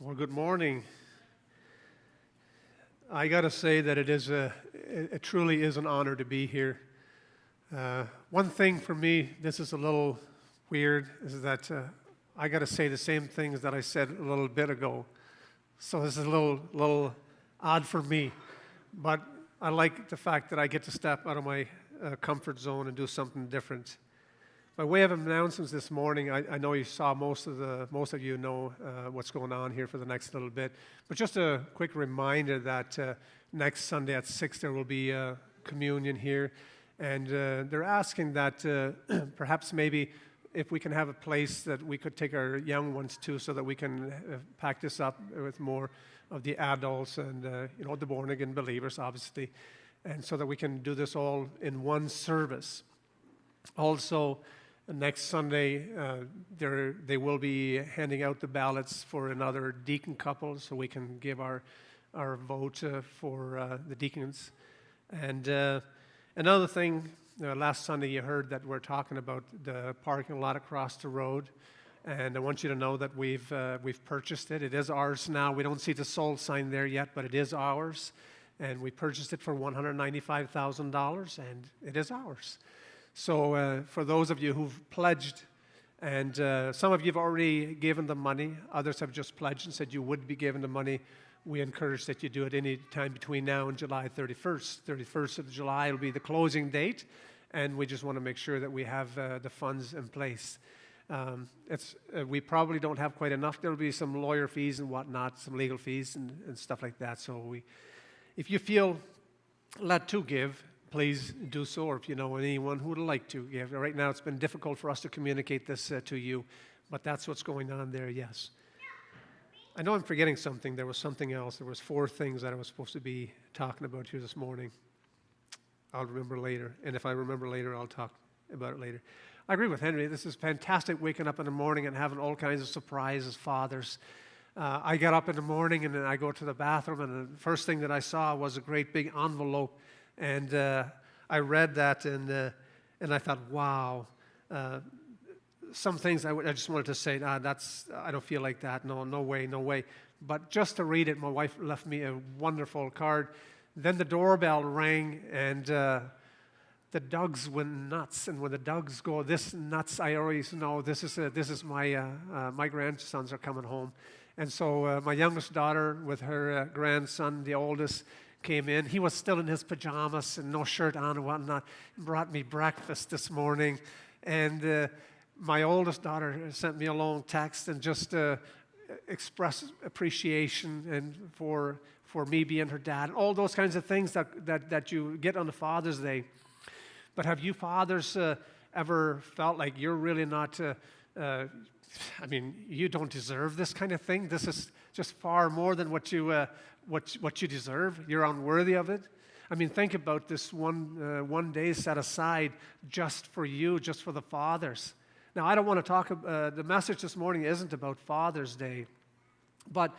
Well, good morning. I got to say that it truly is an honor to be here. One thing for me, this is a little weird, is that I got to say the same things that I said a little bit ago. So this is a little odd for me, but I like the fact that I get to step out of my comfort zone and do something different. By way of announcements this morning, I know you saw most of you know what's going on here for the next little bit, but just a quick reminder that next Sunday at 6 there will be communion here, and they're asking that perhaps maybe if we can have a place that we could take our young ones to, so that we can pack this up with more of the adults and the born again believers, obviously, and so that we can do this all in one service. Also, next Sunday, they will be handing out the ballots for another deacon couple, so we can give our vote for the deacons. And another thing, last Sunday you heard that we're talking about the parking lot across the road, and I want you to know that we've purchased it. It is ours now. We don't see the sold sign there yet, but it is ours, and we purchased it for $195,000, and it is ours. So for those of you who've pledged, and some of you have already given the money, others have just pledged and said you would be given the money, we encourage that you do it any time between now and July 31st. 31st of July will be the closing date, and we just want to make sure that we have the funds in place. We probably don't have quite enough. There will be some lawyer fees and whatnot, some legal fees and stuff like that. So if you feel led to give, please do so, or if you know anyone who would like to give. Right now it's been difficult for us to communicate this to you, but that's what's going on there, yes. I know I'm forgetting something. There was something else. There was 4 things that I was supposed to be talking about here this morning. I'll remember later, and if I remember later, I'll talk about it later. I agree with Henry. This is fantastic, waking up in the morning and having all kinds of surprises, fathers. I got up in the morning, and then I go to the bathroom, and the first thing that I saw was a great big envelope. And I read that, and I thought, wow. Some things I just wanted to say, I don't feel like that. No way. But just to read it, my wife left me a wonderful card. Then the doorbell rang, and the dogs went nuts. And when the dogs go this nuts, I always know this is my grandsons are coming home. And so my youngest daughter with her grandson, the oldest, came in. He was still in his pajamas and no shirt on and whatnot. Brought me breakfast this morning, and my oldest daughter sent me a long text and just expressed appreciation and for me being her dad. All those kinds of things that you get on the Father's Day. But have you fathers ever felt like you're really not? You don't deserve this kind of thing. This is just far more than what you deserve. You're unworthy of it. I mean, think about this one day set aside just for you, just for the fathers. Now, I don't want to talk. The message this morning isn't about Father's Day, but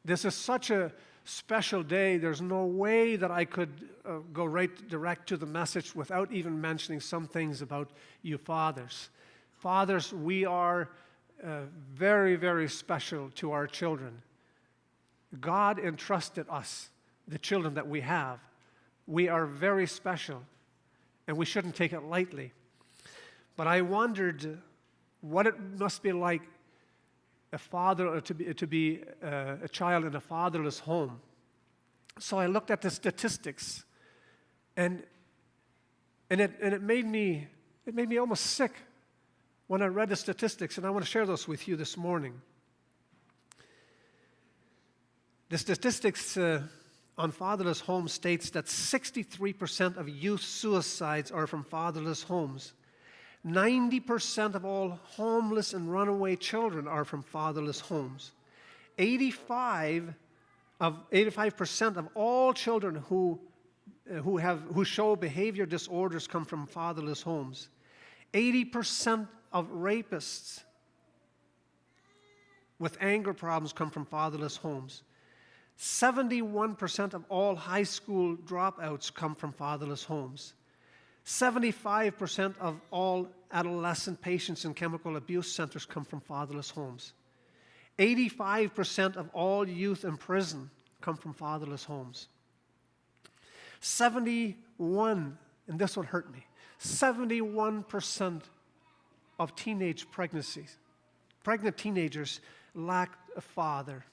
this is such a special day. There's no way that I could go right direct to the message without even mentioning some things about you fathers. Fathers, we are very, very special to our children. God entrusted us, the children that we have. We are very special, and we shouldn't take it lightly. But I wondered what it must be like a father to be a child in a fatherless home. So I looked at the statistics, and it made me almost sick when I read the statistics, and I want to share those with you this morning. The statistics on fatherless homes states that 63% of youth suicides are from fatherless homes. 90% of all homeless and runaway children are from fatherless homes. 85% of all children who show behavior disorders come from fatherless homes. 80% of rapists with anger problems come from fatherless homes. 71% of all high school dropouts come from fatherless homes. 75% of all adolescent patients in chemical abuse centers come from fatherless homes. 85% of all youth in prison come from fatherless homes. 71, and this one hurt me, 71% of teenage pregnancies, pregnant teenagers lack a father.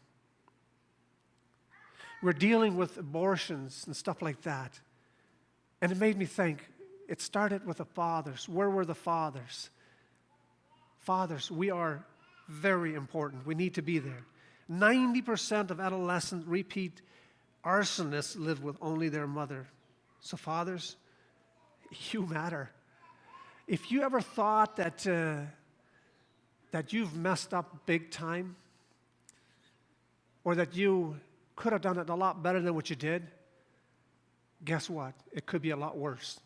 We're dealing with abortions and stuff like that. And it made me think, it started with the fathers. Where were the fathers? Fathers, we are very important. We need to be there. 90% of adolescent repeat arsonists live with only their mother. So fathers, you matter. If you ever thought that you've messed up big time, or that you could have done it a lot better than what you did, guess what? It could be a lot worse.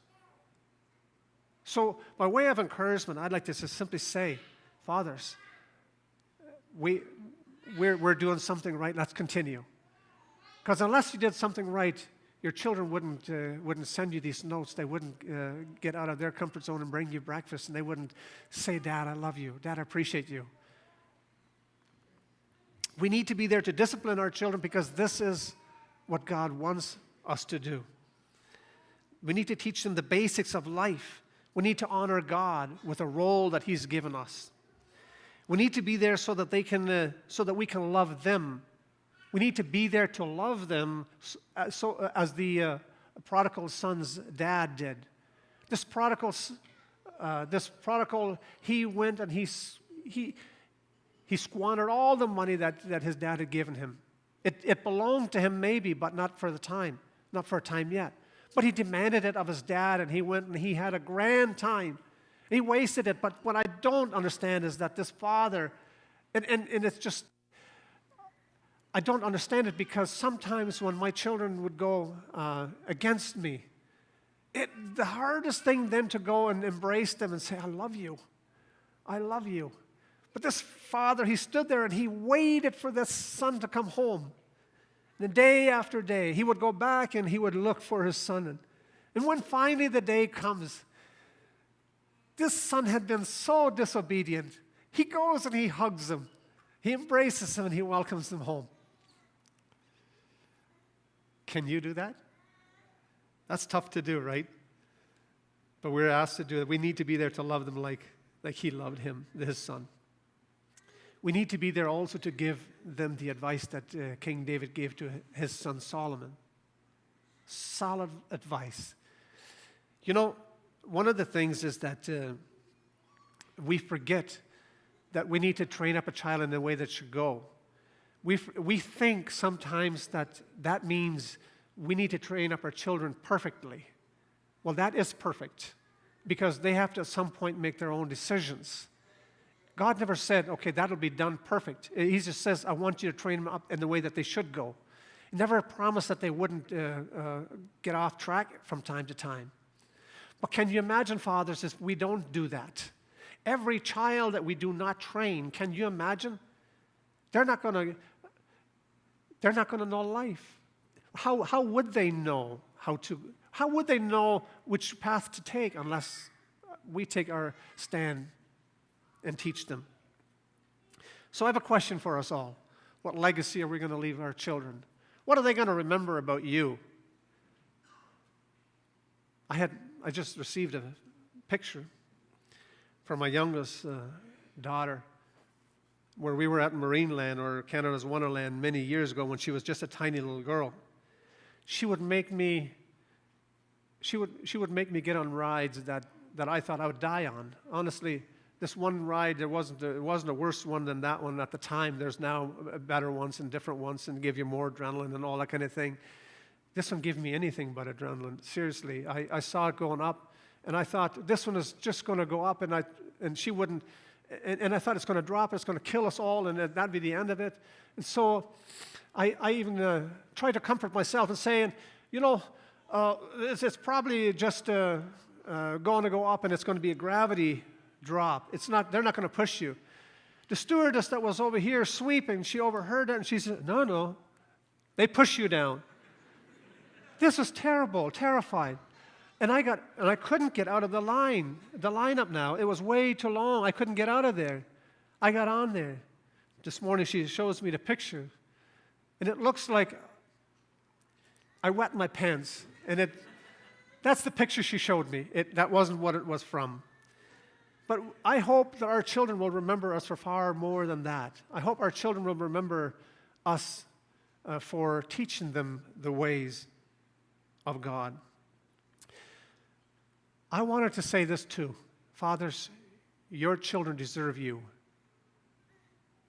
So by way of encouragement, I'd like to just simply say, fathers, we're doing something right. Let's continue. Because unless you did something right, your children wouldn't send you these notes. They wouldn't get out of their comfort zone and bring you breakfast, and they wouldn't say, Dad, I love you. Dad, I appreciate you. We need to be there to discipline our children because this is what God wants us to do. We need to teach them the basics of life. We need to honor God with a role that He's given us. We need to be there so that we can love them. We need to be there to love them, as the prodigal son's dad did. This prodigal, he went and he squandered all the money that his dad had given him. It belonged to him maybe, but not for a time yet. But he demanded it of his dad, and he went and he had a grand time. He wasted it. But what I don't understand is that this father, and it's just, I don't understand it because sometimes when my children would go against me, the hardest thing then to go and embrace them and say, I love you. I love you. But this father, he stood there and he waited for this son to come home. And day after day, he would go back and he would look for his son. And when finally the day comes, this son had been so disobedient. He goes and he hugs him. He embraces him and he welcomes him home. Can you do that? That's tough to do, right? But we're asked to do it. We need to be there to love them like he loved him, his son. We need to be there also to give them the advice that King David gave to his son Solomon. Solid advice. You know, one of the things is that we forget that we need to train up a child in the way that should go. We think sometimes that means we need to train up our children perfectly. Well, that is perfect because they have to at some point make their own decisions. God never said, okay, that'll be done perfect. He just says, I want you to train them up in the way that they should go. He never promised that they wouldn't get off track from time to time. But can you imagine, fathers, if we don't do that? Every child that we do not train, can you imagine? They're not going to know life. How would they know how would they know which path to take unless we take our stand and teach them? So I have a question for us all. What legacy are we going to leave our children? What are they going to remember about you? I just received a picture from my youngest daughter where we were at Marineland, or Canada's Wonderland, many years ago when she was just a tiny little girl. She would make me get on rides that I thought I would die on. Honestly, this one ride, it wasn't a worse one than that one at the time. There's now better ones and different ones and give you more adrenaline and all that kind of thing. This one gave me anything but adrenaline. Seriously, I saw it going up, and I thought this one is just going to go up, and she wouldn't. And I thought it's going to drop, it's going to kill us all, and that'd be the end of it. And so I even tried to comfort myself and saying, you know, it's probably just going to go up, and it's going to be a gravity drop. They're not going to push you. The stewardess that was over here sweeping, she overheard it, and she said, no, they push you down. This was terrible, terrified. And I couldn't get out of the lineup now. It was way too long. I couldn't get out of there. I got on there. this morning she shows me the picture, and it looks like I wet my pants, and that's the picture she showed me. That wasn't what it was from. But I hope that our children will remember us for far more than that. I hope our children will remember us for teaching them the ways of God. I wanted to say this too. Fathers, your children deserve you.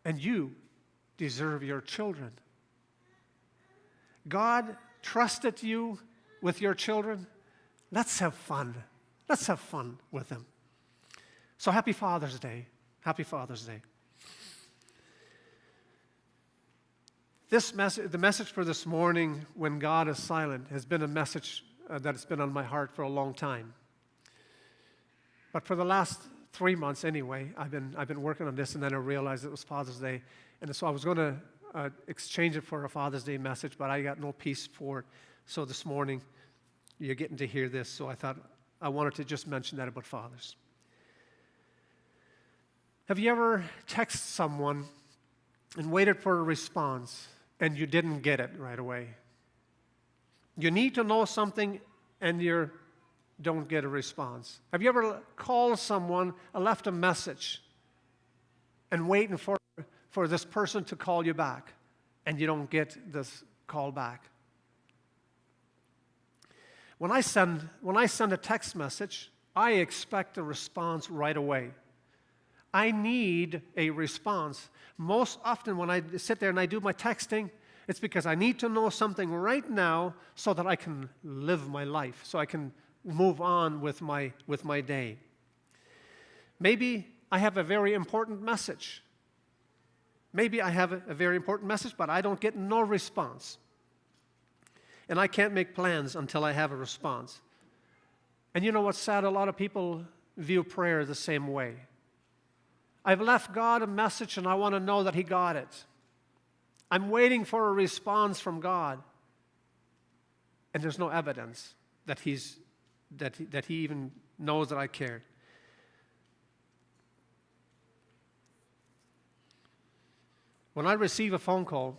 And you deserve your children. God trusted you with your children. Let's have fun. Let's have fun with them. So happy Father's Day. Happy Father's Day. The message for this morning, when God is silent, has been a message that has been on my heart for a long time. But for the last 3 months anyway, I've been working on this, and then I realized it was Father's Day. And so I was going to exchange it for a Father's Day message, but I got no peace for it. So this morning, you're getting to hear this, so I thought I wanted to just mention that about fathers. Have you ever texted someone and waited for a response, and you didn't get it right away? You need to know something, and you don't get a response. Have you ever called someone and left a message and waiting for this person to call you back, and you don't get this call back? When I send a text message, I expect a response right away. I need a response. Most often when I sit there and I do my texting, it's because I need to know something right now so that I can live my life, so I can move on with my day. Maybe I have a very important message. Maybe I have a very important message, but I don't get no response. And I can't make plans until I have a response. And you know what's sad? A lot of people view prayer the same way. I've left God a message and I want to know that He got it. I'm waiting for a response from God. And there's no evidence that He even knows that I cared. When I receive a phone call,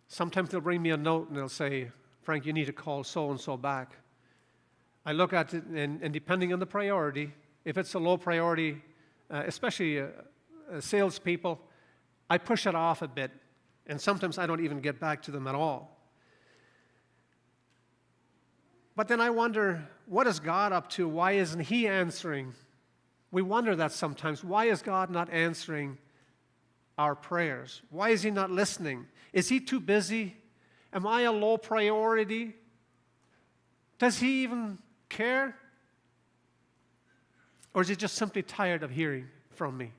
sometimes they'll bring me a note and they'll say, Frank, you need to call so-and-so back. I look at it, and depending on the priority, if it's a low priority, especially salespeople, I push it off a bit, and sometimes I don't even get back to them at all. But then I wonder, what is God up to? Why isn't He answering? We wonder that sometimes. Why is God not answering our prayers? Why is He not listening? Is He too busy? Am I a low priority? Does He even care? Or is He just simply tired of hearing from me?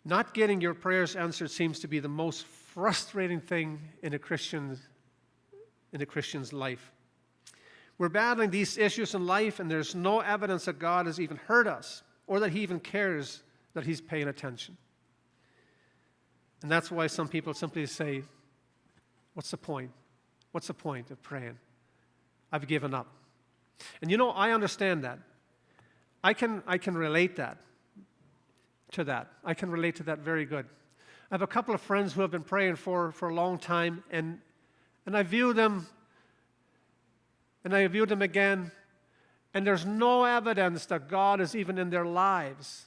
Not getting your prayers answered seems to be the most frustrating thing in a Christian's life. We're battling these issues in life, and there's no evidence that God has even heard us or that He even cares that He's paying attention. And that's why some people simply say, what's the point? What's the point of praying? I've given up. And you know, I understand that. I can relate to that. I can relate to that very good. I have a couple of friends who have been praying for a long time, and I view them, and I view them again, and there's no evidence that God is even in their lives.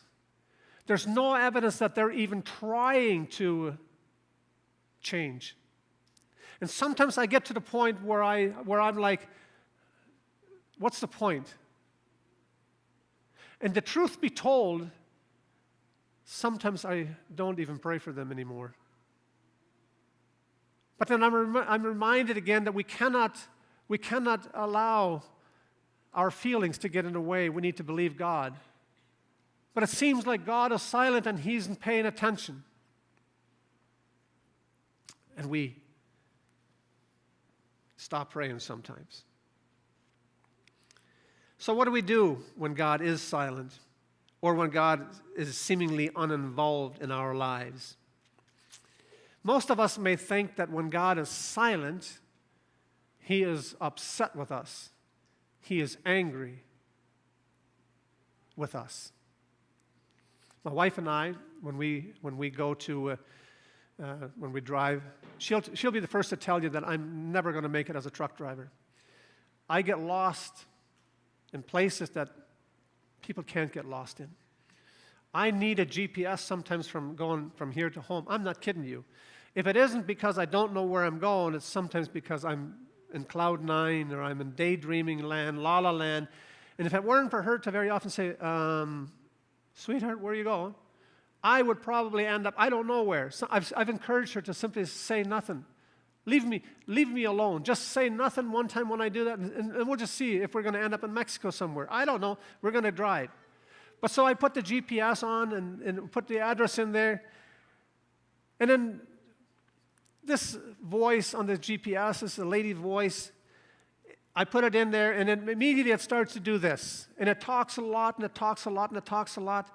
There's no evidence that they're even trying to change. And sometimes I get to the point where I'm like, what's the point? And the truth be told, sometimes I don't even pray for them anymore. But then I'm reminded again that we cannot allow our feelings to get in the way. We need to believe God. But it seems like God is silent and He's not paying attention. And we stop praying sometimes. So what do we do when God is silent, or when God is seemingly uninvolved in our lives? Most of us may think that when God is silent, He is upset with us. He is angry with us. My wife and I, when we go to, when we drive, she'll be the first to tell you that I'm never going to make it as a truck driver. I get lost in places that people can't get lost in. I need a GPS sometimes from going from here to home. I'm not kidding you. If it isn't because I don't know where I'm going, it's sometimes because I'm in cloud nine or I'm in daydreaming land, la la land. And if it weren't for her to very often say, sweetheart, where are you going? I would probably end up, I don't know where. So I've encouraged her to simply say nothing. Leave me alone. Just say nothing one time when I do that, and we'll just see if we're going to end up in Mexico somewhere. I don't know. We're going to drive. But so I put the GPS on and put the address in there. And then this voice on the GPS, this is a lady's voice. I put it in there, and then immediately it starts to do this. And it talks a lot, and it talks a lot, and it talks a lot.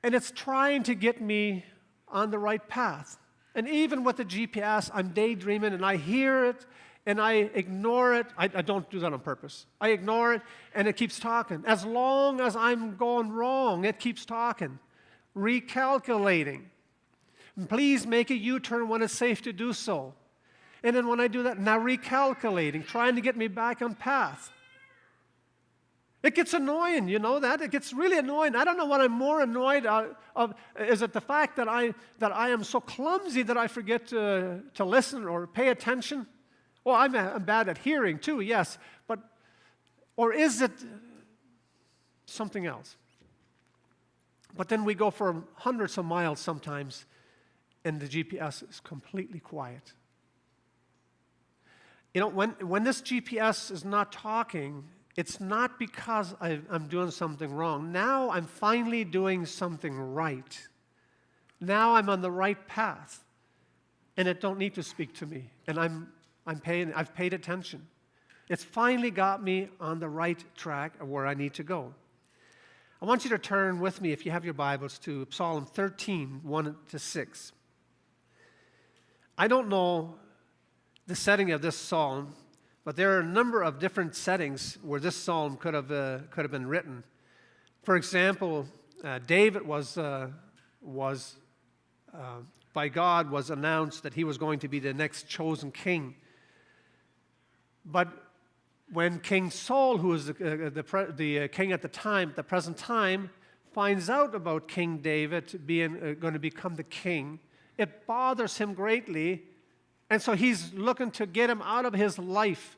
And it's trying to get me on the right path. And even with the GPS, I'm daydreaming, and I hear it, and I ignore it. I don't do that on purpose. I ignore it, and it keeps talking. As long as I'm going wrong, it keeps talking, recalculating. Please make a U-turn when it's safe to do so. And then when I do that, now recalculating, trying to get me back on path. It gets annoying, you know that? It gets really annoying. I don't know what I'm more annoyed of. Is it the fact that I am so clumsy that I forget to listen or pay attention? Well, I'm bad at hearing too, yes. Or is it something else? But then we go for hundreds of miles sometimes, and the GPS is completely quiet. You know, when this GPS is not talking, it's not because I'm doing something wrong. Now I'm finally doing something right. Now I'm on the right path, and it don't need to speak to me. And I've paid attention. It's finally got me on the right track of where I need to go. I want you to turn with me, if you have your Bibles, to Psalm 13, 1-6. I don't know the setting of this psalm, but there are a number of different settings where this psalm could have been written. For example, David was by God was announced that he was going to be the next chosen king. But when King Saul, who was the king at the present time, finds out about King David going to become the king, it bothers him greatly. And so he's looking to get him out of his life.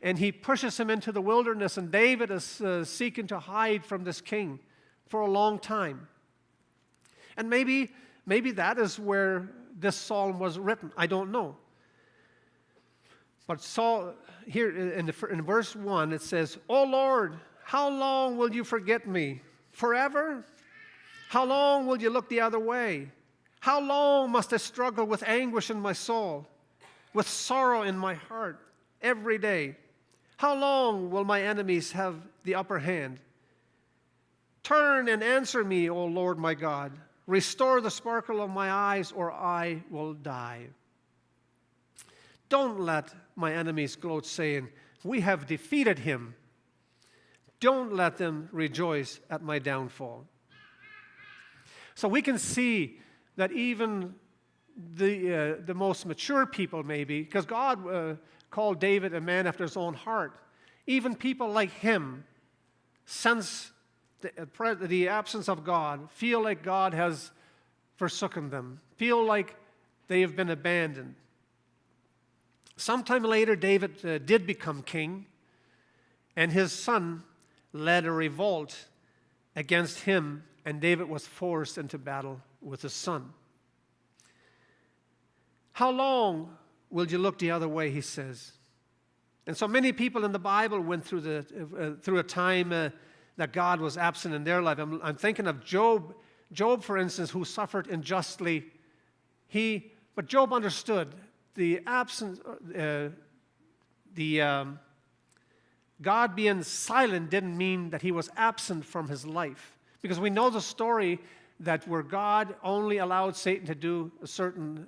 And he pushes him into the wilderness. And David is seeking to hide from this king for a long time. And maybe that is where this psalm was written. I don't know. But Saul, here in verse 1, it says, "O Lord, how long will you forget me? Forever? How long will you look the other way? How long must I struggle with anguish in my soul, with sorrow in my heart every day? How long will my enemies have the upper hand? Turn and answer me, O Lord my God. Restore the sparkle of my eyes, or I will die. Don't let my enemies gloat, saying, we have defeated him. Don't let them rejoice at my downfall." So we can see that even the most mature people, maybe, because God called David a man after his own heart, even people like him sense the absence of God, feel like God has forsaken them, feel like they have been abandoned. Sometime later, David did become king, and his son led a revolt against him, and David was forced into battle with his son. How long will you look the other way, he says. And so many people in the Bible went through a time that God was absent in their life. I'm thinking of Job. Job, for instance, who suffered unjustly. But Job understood the absence, God being silent didn't mean that he was absent from his life. Because we know the story that where God only allowed Satan to do a certain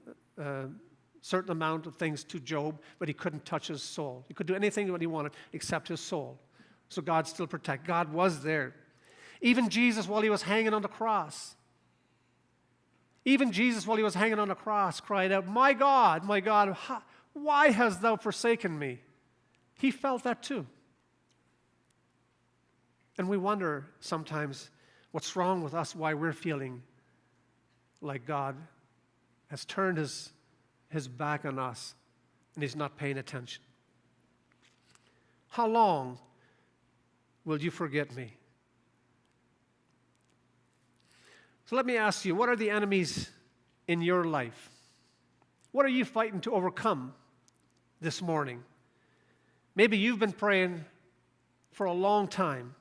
amount of things to Job, but he couldn't touch his soul. He could do anything that he wanted except his soul. So God still protected. God was there. Even Jesus, while he was hanging on the cross, cried out, my God, why hast thou forsaken me? He felt that too. And we wonder sometimes what's wrong with us, why we're feeling like God has turned his back on us and he's not paying attention. How long will you forget me? So let me ask you, what are the enemies in your life? What are you fighting to overcome this morning? Maybe you've been praying for a long time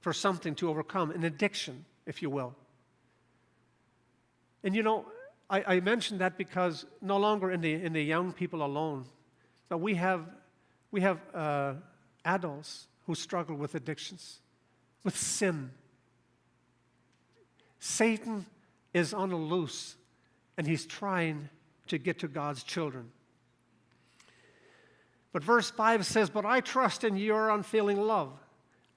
for something to overcome, an addiction, if you will. And you know, I mentioned that because no longer in the young people alone, but we have adults who struggle with addictions, with sin. Satan is on the loose, and he's trying to get to God's children. But verse 5 says, but I trust in your unfailing love.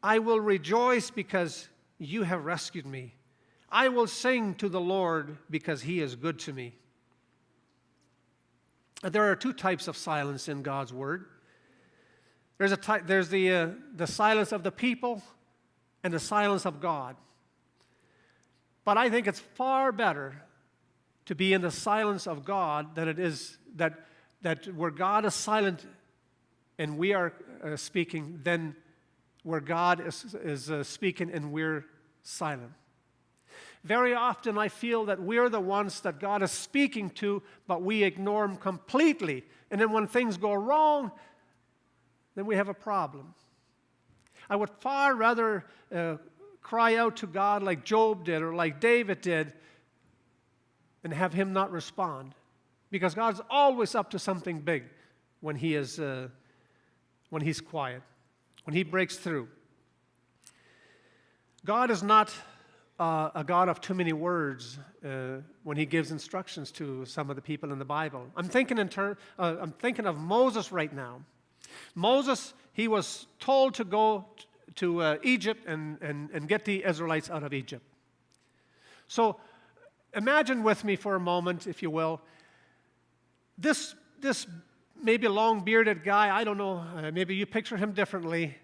I will rejoice because you have rescued me. I will sing to the Lord because he is good to me. There are two types of silence in God's word. There's the silence of the people and the silence of God. But I think it's far better to be in the silence of God than it is that where God is silent and we are speaking, than where God is speaking and we're silent. Very often I feel that we're the ones that God is speaking to, but we ignore him completely. And then when things go wrong, then we have a problem. I would far rather cry out to God like Job did or like David did and have him not respond. Because God's always up to something big when he's quiet, when he breaks through. God is not a God of too many words when he gives instructions to some of the people in the Bible. I'm thinking of Moses right now. Moses, he was told to go to Egypt and get the Israelites out of Egypt. So imagine with me for a moment, if you will, this maybe long-bearded guy, I don't know, maybe you picture him differently.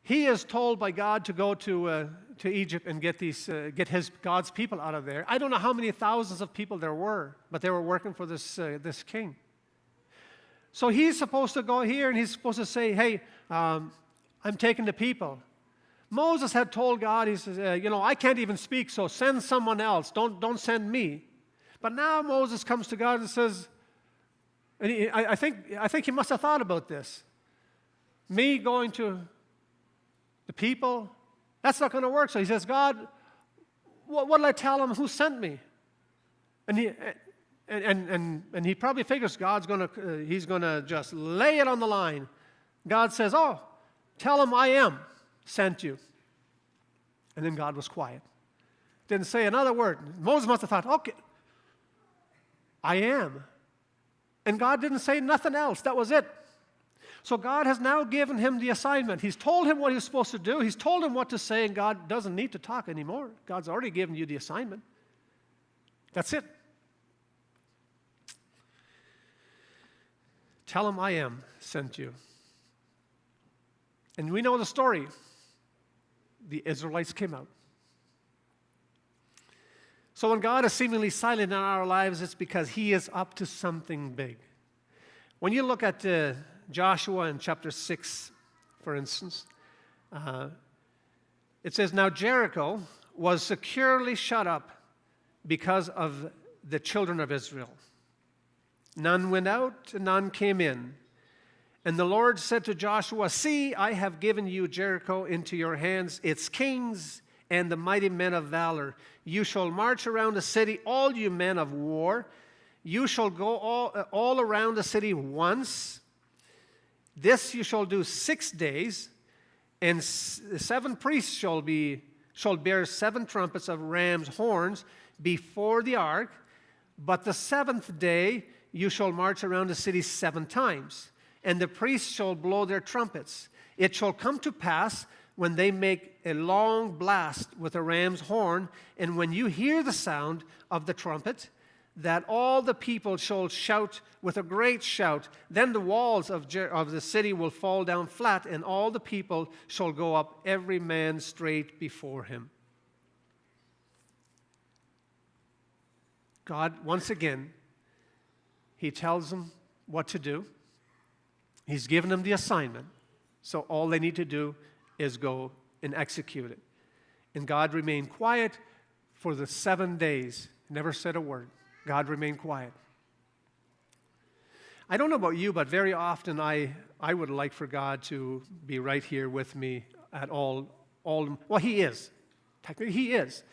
He is told by God to go to Egypt and get God's people out of there. I don't know how many thousands of people there were, but they were working for this king. So he's supposed to go here and he's supposed to say, hey, I'm taking the people. Moses had told God, he says, I can't even speak, so send someone else. Don't send me. But now Moses comes to God and says, and I think he must have thought about this. Me going to the people, that's not going to work. So he says, God, what'll I tell him? Who sent me? And he probably figures he's gonna just lay it on the line. God says, oh, tell him I am sent you. And then God was quiet. Didn't say another word. Moses must have thought, okay, I am. And God didn't say nothing else. That was it. So God has now given him the assignment. He's told him what he's supposed to do. He's told him what to say, and God doesn't need to talk anymore. God's already given you the assignment. That's it. Tell him I am sent you. And we know the story. The Israelites came out. So when God is seemingly silent in our lives, it's because he is up to something big. When you look at Joshua in chapter 6, for instance, it says, now Jericho was securely shut up because of the children of Israel. None went out and none came in. And the Lord said to Joshua, see, I have given you Jericho into your hands, its kings and the mighty men of valor. You shall march around the city, all you men of war. You shall go all around the city once. This you shall do 6 days, and 7 priests shall bear 7 trumpets of ram's horns before the ark. But the 7th day you shall march around the city 7 times, and the priests shall blow their trumpets. It shall come to pass when they make a long blast with a ram's horn, and when you hear the sound of the trumpet, that all the people shall shout with a great shout. Then the walls of the city will fall down flat, and all the people shall go up, every man straight before him. God, once again, he tells them what to do. He's given them the assignment, so all they need to do is go and execute it. And God remained quiet for the 7 days, never said a word. God remained quiet. I don't know about you, but very often I would like for God to be right here with me at all. Well, he is. Technically, he is.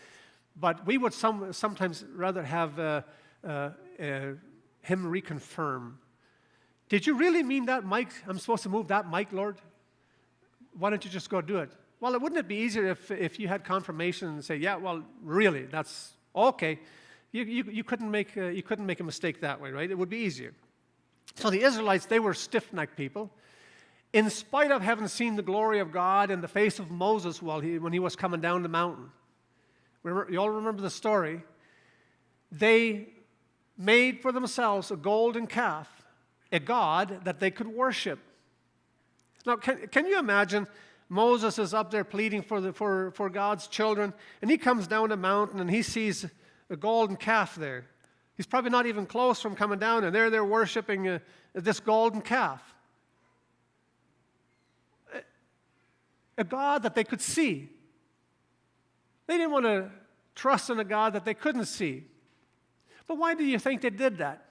But we would sometimes rather have him reconfirm. Did you really mean that, Mike? I'm supposed to move that mic, Lord? Why don't you just go do it? Well, wouldn't it be easier if you had confirmation and say, yeah, well, really, that's okay. You couldn't make a mistake that way, right? It would be easier. So the Israelites, they were stiff-necked people. In spite of having seen the glory of God in the face of Moses when he was coming down the mountain. You all remember the story. They made for themselves a golden calf, a god that they could worship. Now, can you imagine Moses is up there pleading for God's children, and he comes down the mountain and he sees a golden calf there. He's probably not even close from coming down, and they're worshiping this golden calf. A God that they could see. They didn't want to trust in a God that they couldn't see. But why do you think they did that?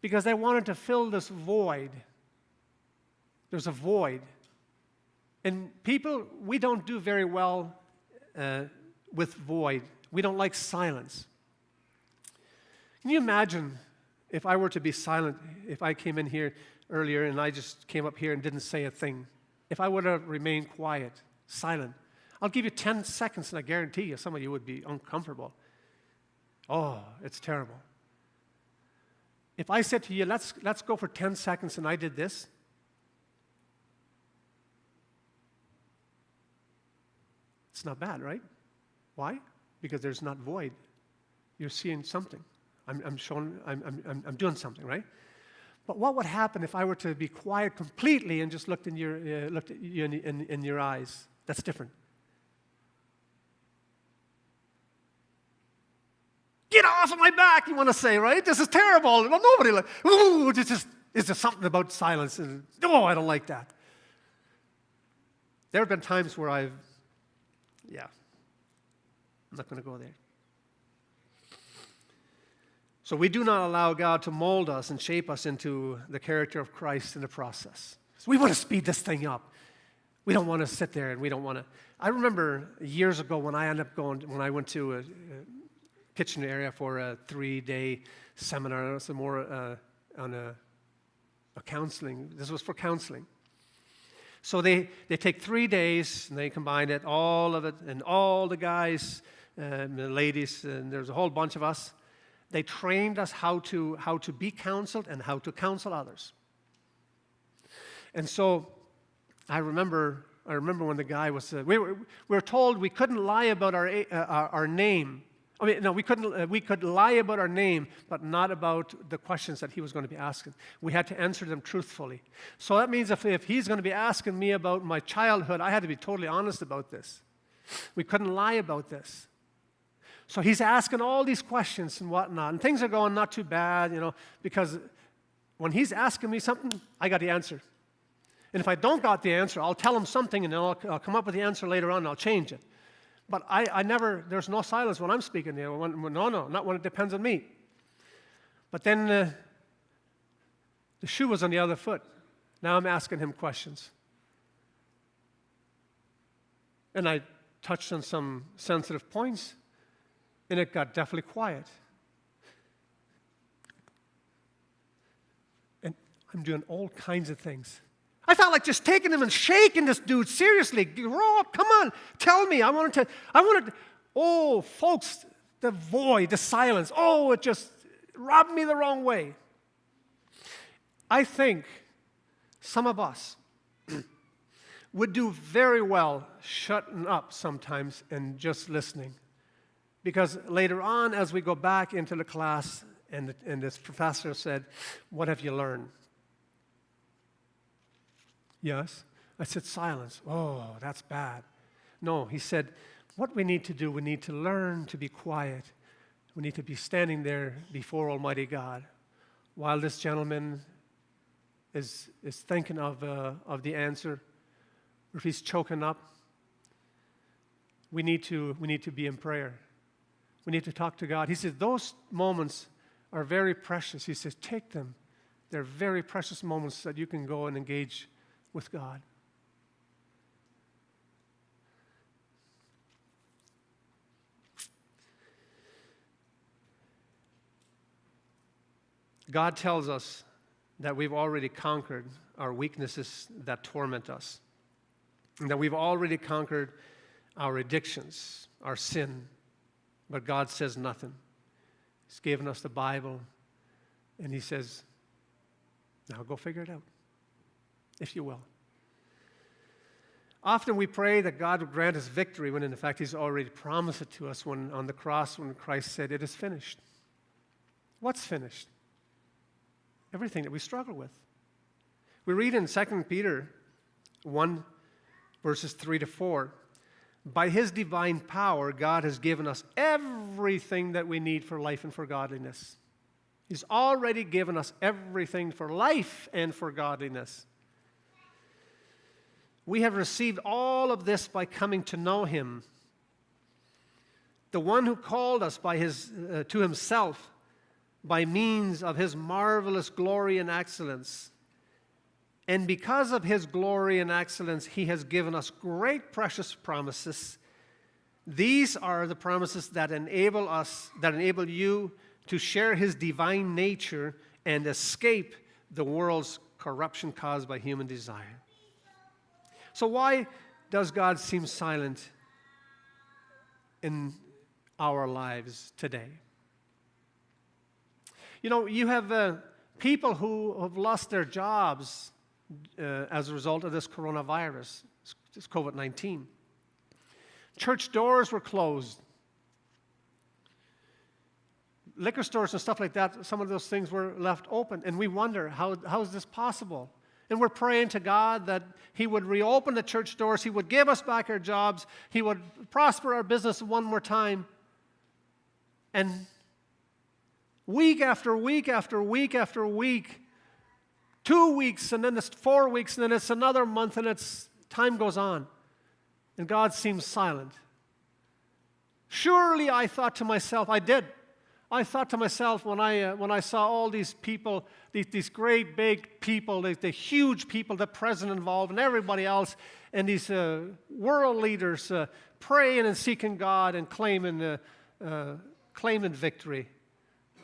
Because they wanted to fill this void. There's a void. And people, we don't do very well with void. We don't like silence. Can you imagine if I were to be silent, if I came in here earlier and I just came up here and didn't say a thing? If I would have remained quiet, silent. I'll give you 10 seconds and I guarantee you some of you would be uncomfortable. Oh, it's terrible. If I said to you, let's go for 10 seconds and I did this, it's not bad, right? Why? Because there's not void. You're seeing something. I'm doing something, right? But what would happen if I were to be quiet completely and just looked at you in your eyes? That's different. Get off of my back, you want to say, right? This is terrible. Well, nobody ooh, it's just something about silence. And, oh, I don't like that. There have been times where I'm not going to go there. So we do not allow God to mold us and shape us into the character of Christ in the process. So we want to speed this thing up. We don't want to sit there and we don't want to. I remember years ago when I went to a Kitchener area for a 3-day seminar, some more on a counseling. This was for counseling. So they take 3 days and they combine it, all of it, and all the guys, the ladies, and there's a whole bunch of us. They trained us how to be counseled and how to counsel others. And so I remember when the guy was. We were told we couldn't lie about our name. I mean, no, we could lie about our name, but not about the questions that he was going to be asking. We had to answer them truthfully. So that means if he's going to be asking me about my childhood, I had to be totally honest about this. We couldn't lie about this. So he's asking all these questions and whatnot, and things are going not too bad, because when he's asking me something, I got the answer. And if I don't got the answer, I'll tell him something, and then I'll come up with the answer later on, and I'll change it. But I never, there's no silence when I'm speaking. No, not when it depends on me. But then the shoe was on the other foot. Now I'm asking him questions. And I touched on some sensitive points, and it got definitely quiet. And I'm doing all kinds of things. I felt like just taking him and shaking this dude. Seriously, grow up, come on, tell me. I wanted to, oh, folks, the void, the silence. Oh, it just rubbed me the wrong way. I think some of us, would do very well shutting up sometimes and just listening. Because later on, as we go back into the class, and this professor said, "What have you learned?" "Yes." I said, "Silence." "Oh, that's bad." No, he said, what we need to do, we need to learn to be quiet. We need to be standing there before Almighty God while this gentleman is thinking of the answer, or if he's choking up. We need to be in prayer. We need to talk to God. He says those moments are very precious. He says take them. They're very precious moments that you can go and engage with God. God tells us that we've already conquered our weaknesses that torment us, and that we've already conquered our addictions, our sin, but God says nothing. He's given us the Bible, and he says, now go figure it out, if you will. Often we pray that God would grant us victory when in fact he's already promised it to us when on the cross when Christ said, it is finished. What's finished? Everything that we struggle with. We read in 2 Peter 1, verses 3 to 4, by his divine power, God has given us everything that we need for life and for godliness. He's already given us everything for life and for godliness. We have received all of this by coming to know him, the one who called us by to himself by means of his marvelous glory and excellence. And because of his glory and excellence, he has given us great precious promises. These are the promises that enable you to share his divine nature and escape the world's corruption caused by human desire. So why does God seem silent in our lives today? You know, you have people who have lost their jobs as a result of this coronavirus, this COVID-19. Church doors were closed. Liquor stores and stuff like that, some of those things were left open. And we wonder, how is this possible? And we're praying to God that he would reopen the church doors, he would give us back our jobs, he would prosper our business one more time. And week after week after week after week, 2 weeks, and then it's 4 weeks, and then it's another month, and time goes on. And God seems silent. Surely, I thought to myself, I thought to myself when I saw all these people, these great big people, the huge people, the president involved and everybody else, and these world leaders praying and seeking God and claiming victory.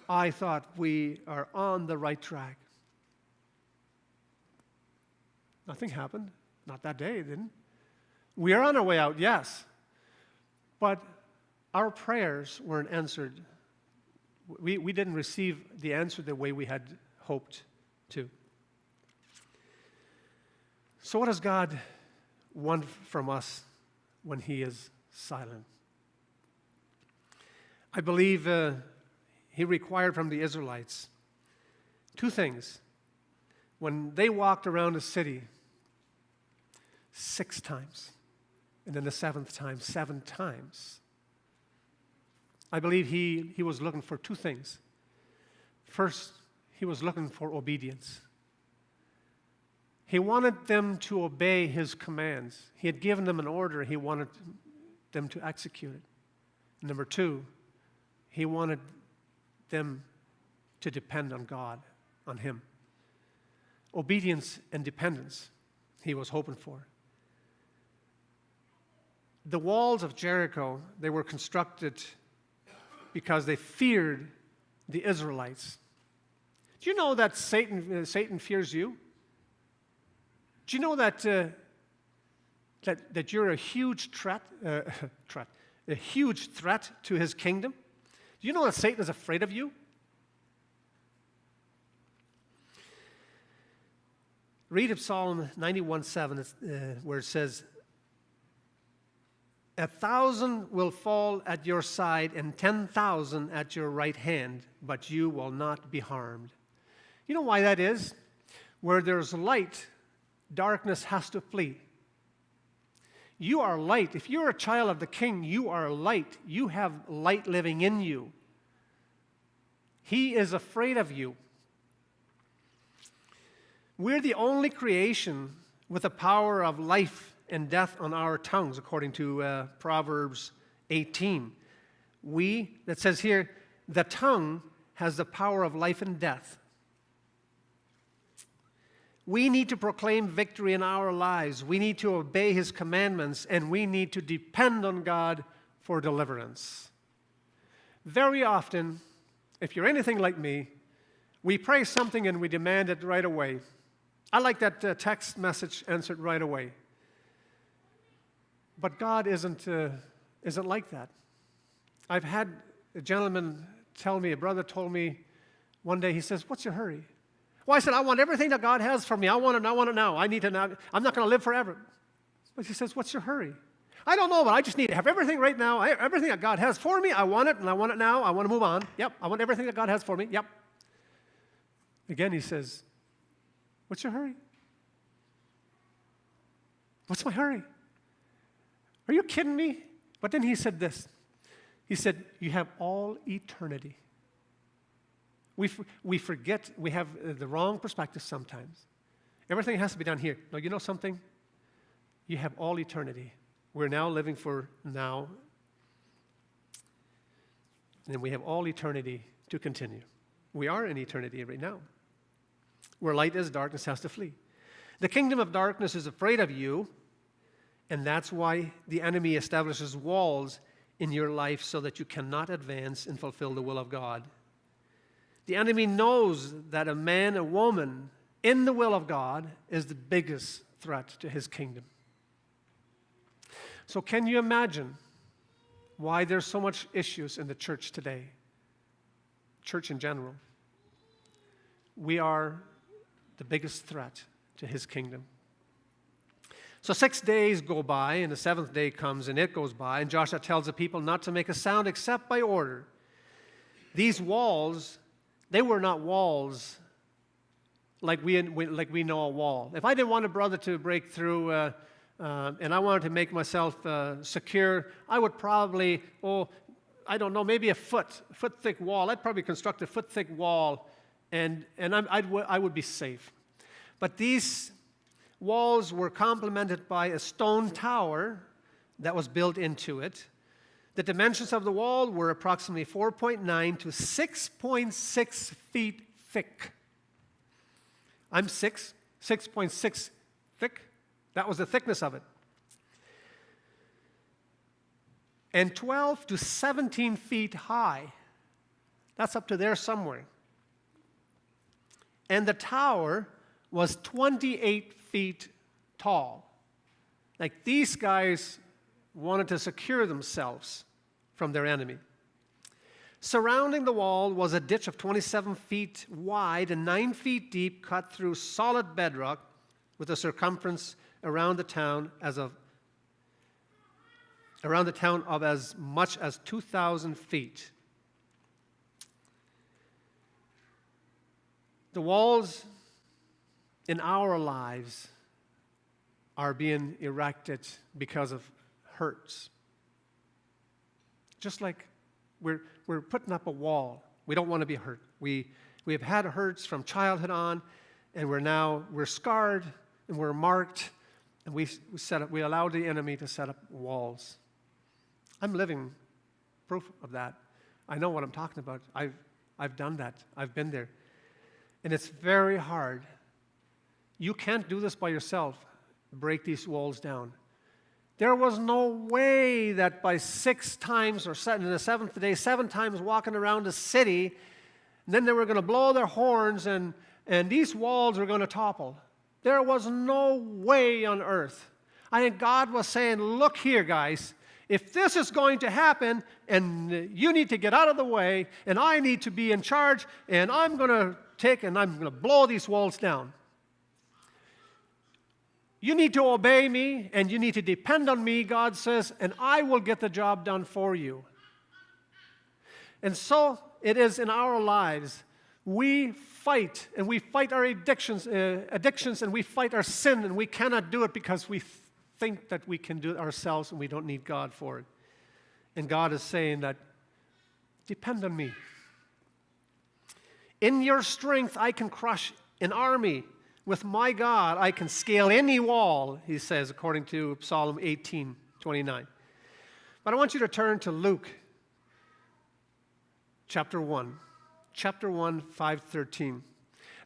I thought we are on the right track. Nothing happened. Not that day, it didn't. We are on our way out, yes. But our prayers weren't answered. We didn't receive the answer the way we had hoped to. So what does God want from us when he is silent? I believe he required from the Israelites 2 things. When they walked around the city 6 times, and then the 7th time, 7 times. I believe he was looking for 2 things. First, he was looking for obedience. He wanted them to obey his commands. He had given them an order. He wanted them to execute it. Number 2, he wanted them to depend on God, on him. Obedience and dependence he was hoping for. The walls of Jericho, they were constructed because they feared the Israelites. Do you know that Satan fears you? Do you know that you're a huge threat to his kingdom? Do you know that Satan is afraid of you? Read of Psalm 91:7, where it says, 1,000 will fall at your side and 10,000 at your right hand, but you will not be harmed. You know why that is? Where there's light, darkness has to flee. You are light. If you're a child of the King, you are light. You have light living in you. He is afraid of you. We're the only creation with the power of life and death on our tongues, according to Proverbs 18. That says here, the tongue has the power of life and death. We need to proclaim victory in our lives. We need to obey His commandments, and we need to depend on God for deliverance. Very often, if you're anything like me, we pray something and we demand it right away. I like that text message answered right away. But God isn't like that. I've had a gentleman tell me, a brother told me one day, he says, "What's your hurry?" Well, I said, "I want everything that God has for me. I want it now. I need to now. I'm not going to live forever." But he says, "What's your hurry?" "I don't know, but I just need to have everything right now. Everything that God has for me, I want it, and I want it now. I want to move on. Yep, I want everything that God has for me. Yep." Again, he says, "What's your hurry?" "What's my hurry? Are you kidding me?" But then he said this. He said, "You have all eternity." We forget, we have the wrong perspective sometimes. Everything has to be done here. No, you know something? You have all eternity. We're now living for now. And we have all eternity to continue. We are in eternity right now. Where light is, darkness has to flee. The kingdom of darkness is afraid of you, and that's why the enemy establishes walls in your life so that you cannot advance and fulfill the will of God. The enemy knows that a man, a woman in the will of God is the biggest threat to his kingdom. So can you imagine why there's so much issues in the church today? Church in general. We are the biggest threat to his kingdom. So 6 days go by, and the seventh day comes, and it goes by, and Joshua tells the people not to make a sound except by order. These walls, they were not walls like we know a wall. If I didn't want a brother to break through and I wanted to make myself secure, I would probably, I don't know, maybe a foot thick wall. I'd probably construct a foot thick wall, and I would be safe. But these walls were complemented by a stone tower that was built into it. The dimensions of the wall were approximately 4.9 to 6.6 feet thick. I'm 6.6 thick. That was the thickness of it. And 12 to 17 feet high. That's up to there somewhere. And the tower was 28 feet tall. Like these guys wanted to secure themselves from their enemy. Surrounding the wall was a ditch of 27 feet wide and 9 feet deep, cut through solid bedrock, with a circumference around the town of as much as 2,000 feet. The walls in our lives are being erected because of hurts. Just like we're putting up a wall. We don't want to be hurt. We have had hurts from childhood on, and we're scarred and we're marked, and we allow the enemy to set up walls. I'm living proof of that. I know what I'm talking about. I've done that. I've been there. And it's very hard. You can't do this by yourself, break these walls down. There was no way that by 6 times, or in the seventh day, 7 times walking around the city, and then they were going to blow their horns, and these walls were going to topple. There was no way on earth. I think God was saying, look here, guys, if this is going to happen, and you need to get out of the way, and I need to be in charge, and I'm going to blow these walls down. You need to obey me, and you need to depend on me, God says, and I will get the job done for you. And so it is in our lives. We fight, and we fight our addictions, and we fight our sin, and we cannot do it because we think that we can do it ourselves, and we don't need God for it. And God is saying that, depend on me. In your strength, I can crush an army. With my God, I can scale any wall, he says, according to Psalm 18:29. But I want you to turn to Luke chapter 1, 5:13.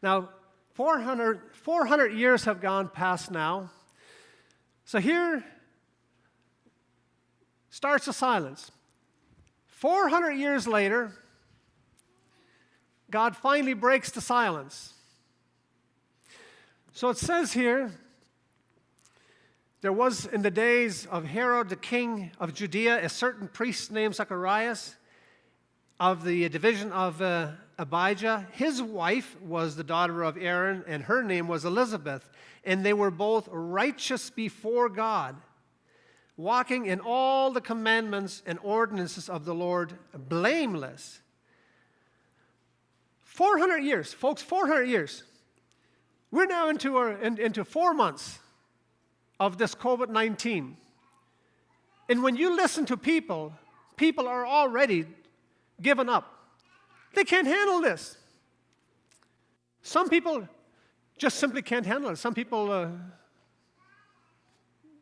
Now, 400 years have gone past now. So here starts the silence. 400 years later, God finally breaks the silence. So it says here, there was in the days of Herod the king of Judea a certain priest named Zacharias of the division of Abijah. His wife was the daughter of Aaron, and her name was Elizabeth. And they were both righteous before God, walking in all the commandments and ordinances of the Lord, blameless. 400 years, folks, 400 years. We're now into 4 months of this COVID-19. And when you listen to people are already given up. They can't handle this. Some people just simply can't handle it. Some people,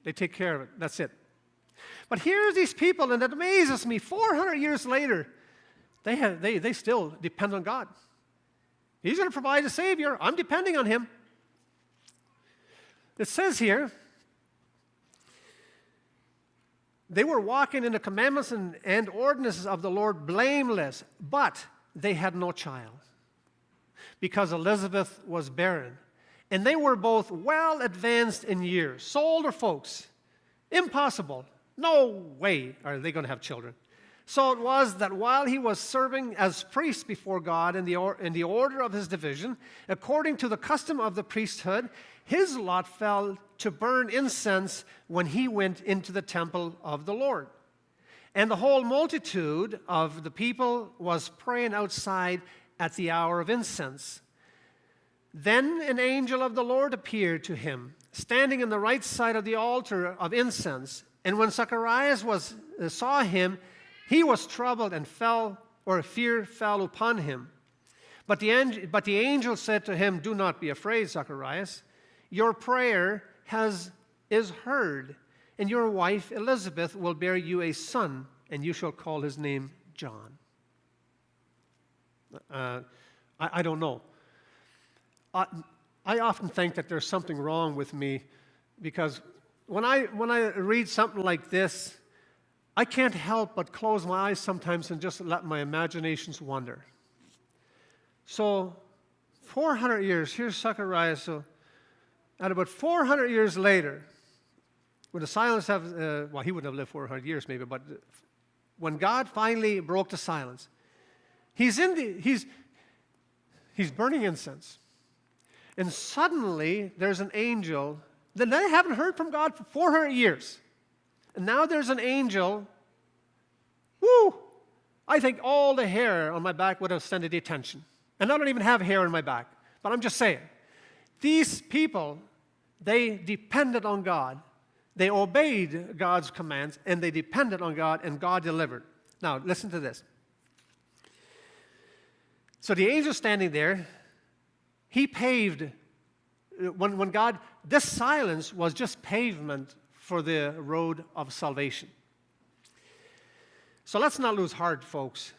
they take care of it. That's it. But here's these people, and it amazes me, 400 years later, they still depend on God. He's going to provide a Savior. I'm depending on Him. It says here, they were walking in the commandments and ordinances of the Lord blameless, but they had no child because Elizabeth was barren. And they were both well advanced in years. So older folks, impossible. No way are they going to have children. So it was that while he was serving as priest before God in the order of his division, according to the custom of the priesthood, his lot fell to burn incense when he went into the temple of the Lord. And the whole multitude of the people was praying outside at the hour of incense. Then an angel of the Lord appeared to him, standing on the right side of the altar of incense. And when Zacharias saw him, he was troubled and fear fell upon him. But the angel said to him, "Do not be afraid, Zacharias. Your prayer is heard, and your wife Elizabeth will bear you a son, and you shall call his name John." I don't know. I often think that there's something wrong with me, because when I read something like this, I can't help but close my eyes sometimes and just let my imaginations wander. So 400 years, here's Zacharias. So at about 400 years later, when the silence he wouldn't have lived 400 years maybe, but when God finally broke the silence, he's burning incense. And suddenly there's an angel that they haven't heard from God for 400 years. And now there's an angel. Woo! I think all the hair on my back would have sent it attention. And I don't even have hair on my back. But I'm just saying, these people, they depended on God. They obeyed God's commands, and they depended on God, and God delivered. Now, listen to this. So the angel standing there, he paved, when God, this silence was just pavement for the road of salvation. So let's not lose heart, folks,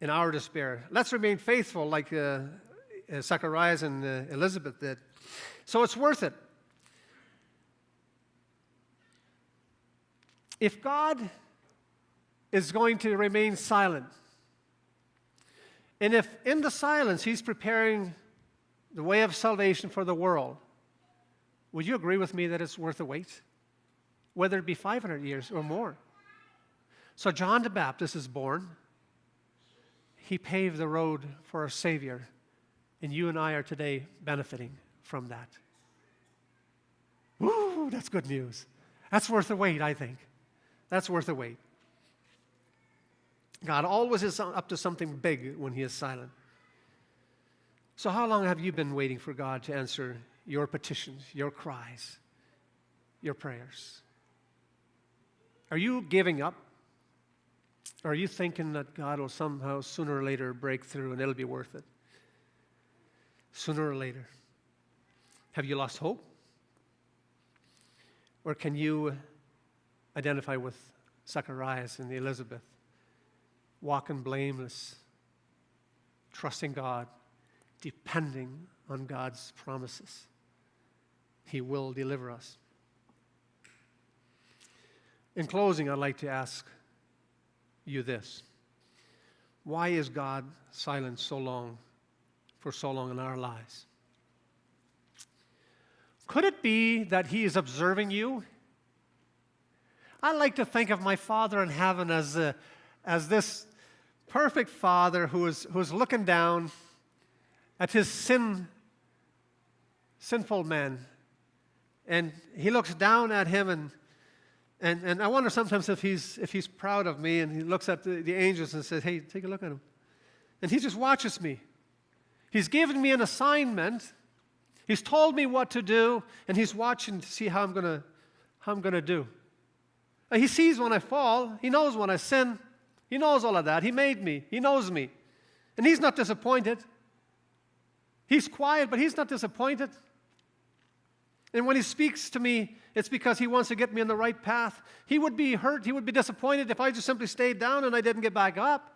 in our despair. Let's remain faithful like Zacharias and Elizabeth did. So it's worth it. If God is going to remain silent, and if in the silence He's preparing the way of salvation for the world, would you agree with me that it's worth the wait? Whether it be 500 years or more. So John the Baptist is born. He paved the road for our Savior, and you and I are today benefiting from that. Woo! Whew, that's good news. That's worth the wait, I think. That's worth the wait. God always is up to something big when he is silent. So how long have you been waiting for God to answer your petitions, your cries, your prayers? Are you giving up? Or are you thinking that God will somehow, sooner or later, break through and it'll be worth it? Sooner or later. Have you lost hope? Or can you identify with Zacharias and Elizabeth, walking blameless, trusting God, depending on God's promises? He will deliver us. In closing, I'd like to ask you this. Why is God silent for so long in our lives? Could it be that he is observing you? I like to think of my Father in heaven as this perfect Father who is looking down at his sinful man. And he looks down at him, and I wonder sometimes if he's proud of me, and he looks at the angels and says, hey, take a look at him. And he just watches me. He's given me an assignment. He's told me what to do, and he's watching to see how I'm gonna do. He sees when I fall. He knows when I sin. He knows all of that. He made me. He knows me. And he's not disappointed. He's quiet, but he's not disappointed. And when he speaks to me, it's because he wants to get me on the right path. He would be hurt. He would be disappointed if I just simply stayed down and I didn't get back up.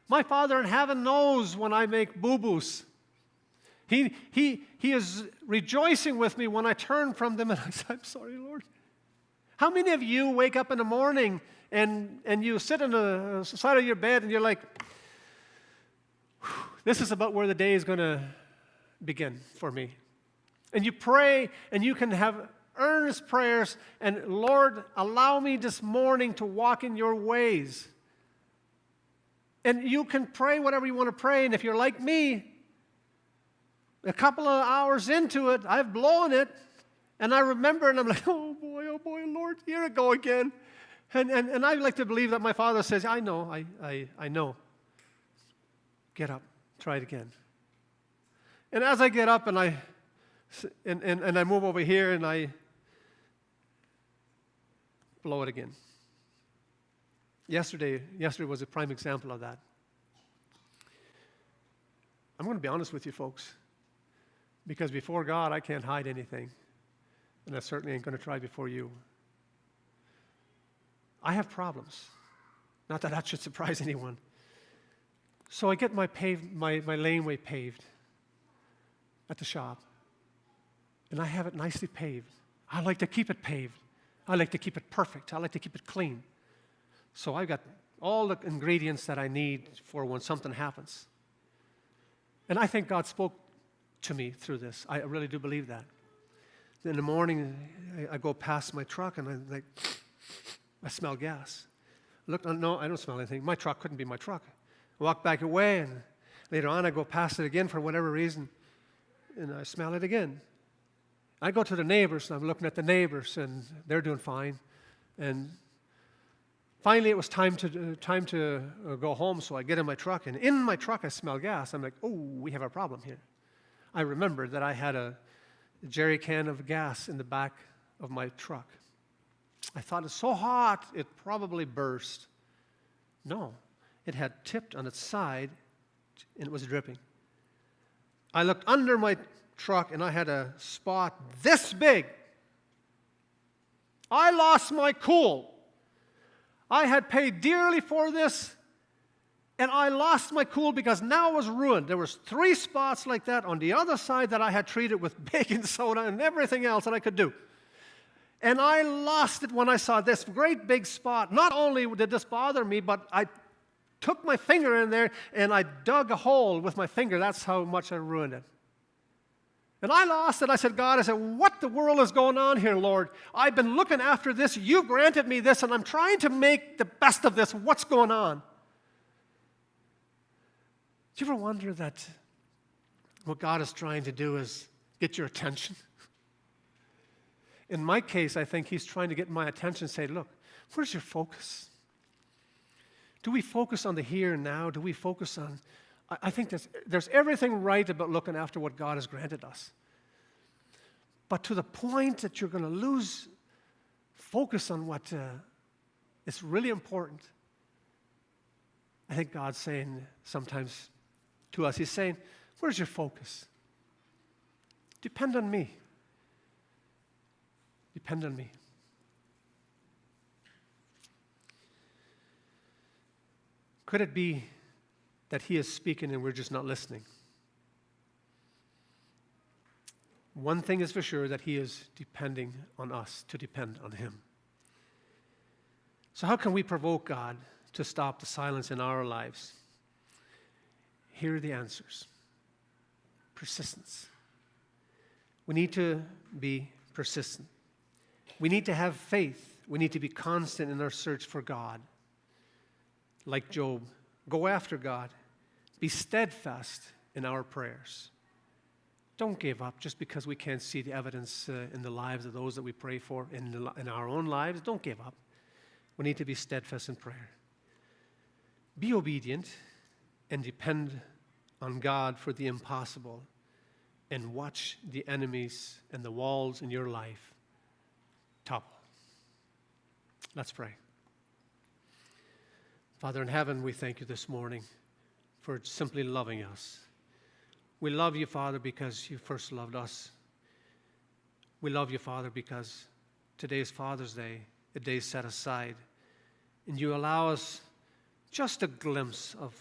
My Father in heaven knows when I make boo-boos. He is rejoicing with me when I turn from them and I say, I'm sorry, Lord. How many of you wake up in the morning and you sit on the side of your bed and you're like, this is about where the day is going to begin for me. And you pray and you can have earnest prayers and, Lord, allow me this morning to walk in your ways. And you can pray whatever you want to pray. And if you're like me, a couple of hours into it, I've blown it. And I remember, and I'm like, oh boy, Lord, here I go again. And I like to believe that my Father says, I know. Get up, try it again. And as I get up and I move over here and I blow it again. Yesterday was a prime example of that. I'm going to be honest with you folks, because before God I can't hide anything, and I certainly ain't going to try before you. I have problems. Not that should surprise anyone. So I get my laneway paved at the shop, and I have it nicely paved. I like to keep it paved. I like to keep it perfect. I like to keep it clean. So I've got all the ingredients that I need for when something happens. And I think God spoke to me through this. I really do believe that. In the morning, I go past my truck, and I smell gas. Look, no, I don't smell anything. My truck couldn't be my truck. I walk back away, and later on, I go past it again for whatever reason, and I smell it again. I go to the neighbors, and I'm looking at the neighbors, and they're doing fine. And finally, it was time to go home, so I get in my truck, and in my truck, I smell gas. I'm like, oh, we have a problem here. I remembered that I had a jerry can of gas in the back of my truck. I thought it's so hot, it probably burst. No, it had tipped on its side, and it was dripping. I looked under my truck, and I had a spot this big. I lost my cool. I had paid dearly for this, and I lost my cool because now it was ruined. There was 3 spots like that on the other side that I had treated with baking soda and everything else that I could do. And I lost it when I saw this great big spot. Not only did this bother me, but I took my finger in there and I dug a hole with my finger. That's how much I ruined it. And I lost it. I said, God, what the world is going on here, Lord? I've been looking after this. You granted me this, and I'm trying to make the best of this. What's going on? Do you ever wonder that what God is trying to do is get your attention? In my case, I think he's trying to get my attention and say, look, where's your focus? Do we focus on the here and now? Do we focus on, I think there's everything right about looking after what God has granted us. But to the point that you're going to lose focus on what is really important, I think God's saying sometimes to us, he's saying, where's your focus? Depend on me. Depend on me. Could it be that he is speaking and we're just not listening? One thing is for sure, that he is depending on us to depend on him. So how can we provoke God to stop the silence in our lives? Here are the answers. Persistence. We need to be persistent. We need to have faith. We need to be constant in our search for God. Like Job, go after God. Be steadfast in our prayers. Don't give up just because we can't see the evidence in the lives of those that we pray for, in our own lives. Don't give up. We need to be steadfast in prayer. Be obedient and depend on God for the impossible, and watch the enemies and the walls in your life topple. Let's pray. Father in heaven, we thank you this morning for simply loving us. We love you, Father, because you first loved us. We love you, Father, because today is Father's Day, a day set aside, and you allow us just a glimpse of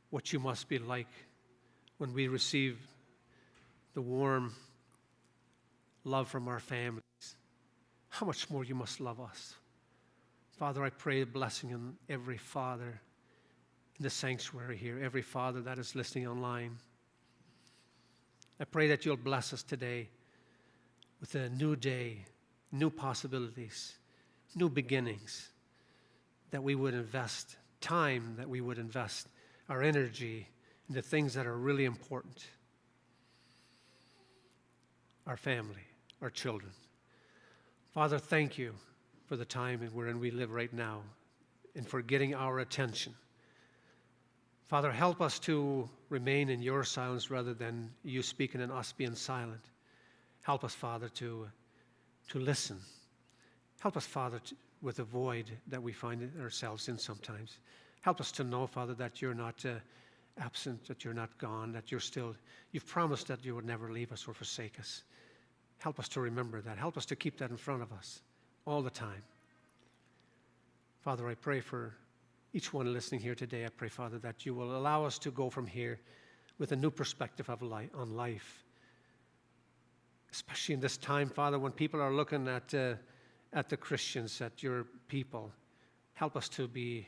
what you must be like when we receive the warm love from our families. How much more you must love us. Father, I pray a blessing on every father in the sanctuary here, every father that is listening online. I pray that you'll bless us today with a new day, new possibilities, new beginnings, that we would invest time, that we would invest our energy into things that are really important. Our family, our children. Father, thank you for the time wherein we live right now and for getting our attention. Father, help us to remain in your silence rather than you speaking and us being silent. Help us, Father, to listen. Help us, Father, with the void that we find ourselves in sometimes. Help us to know, Father, that you're not absent, that you're not gone, that you've promised that you would never leave us or forsake us. Help us to remember that. Help us to keep that in front of us all the time. Father, I pray for each one listening here today. I pray, Father, that you will allow us to go from here with a new perspective on life. Especially in this time, Father, when people are looking at the Christians, at your people. Help us to be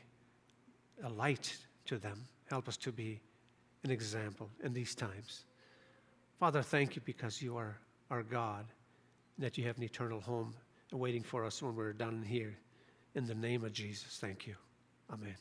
a light to them. Help us to be an example in these times. Father, thank you because you are our God, and that you have an eternal home awaiting for us when we're done here. In the name of Jesus, thank you. Amen.